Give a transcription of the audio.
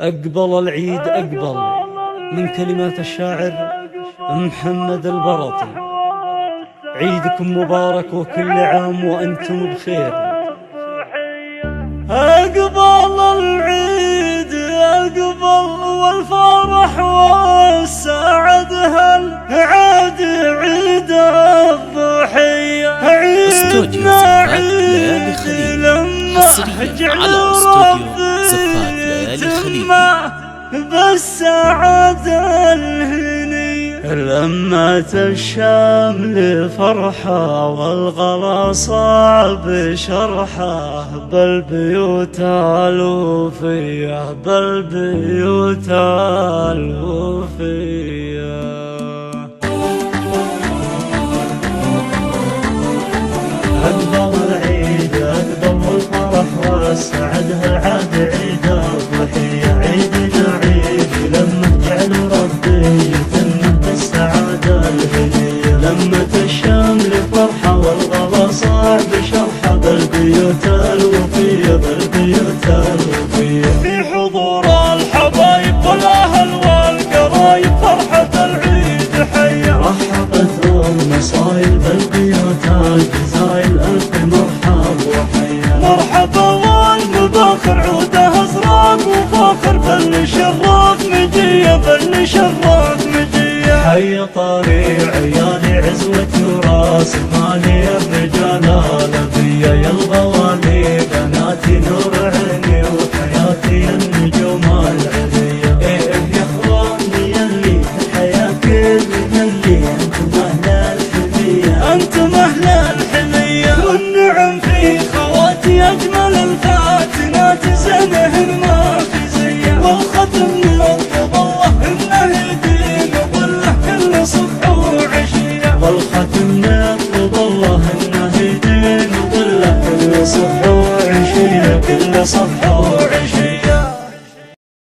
أقبل العيد أقبل من كلمات الشاعر محمد البرطي. عيدكم مبارك وكل عام وأنتم بخير. أقبل العيد أقبل والفرح والسعد هالعاد عيد الضحية. عيدنا عيد لما جعل ربي بالسعادة الهنية. لما الشمل فرحة والغلا صعب شرحة بالبيوت الوفية بالبيوت الوفية. أقبل العيد أقبل الفرح والسعد هالعاد عيد الضحية. عيدنا عيد لما جعل ربي يتمه بالسعادة الهنية. لما الشمل فرحة والغلا صعب شرحة بالبيوت الوفية بالبيوت الوفية. في حضور الحبايب والأهل والقرايب فرحة العيد حية. رحبت المصايب بالبيوت الجزايل ألف مرحب وحيا. مرحبا والمباخر عوده أزرق وفاخر باللي شرف مجية باللي شرف مجية. حي طريع عيالي عزوة وراس مالي الرجال الأبية. يا الغوالي بناتي نور عيني وحياتي النجوم العلية. إيه يا اخواني يلي الحياة كل ملي انتم أهل الحمية انتم أهل الحمية. والنعم في خواتي أجمل الفاتنات زينهن ما في زيه. والختم نطلب الله إنه يديم وظله كل صبح وعشية. والختم نطلب الله إنه يديم وظله كل صبح وعشية كل صبح وعشية.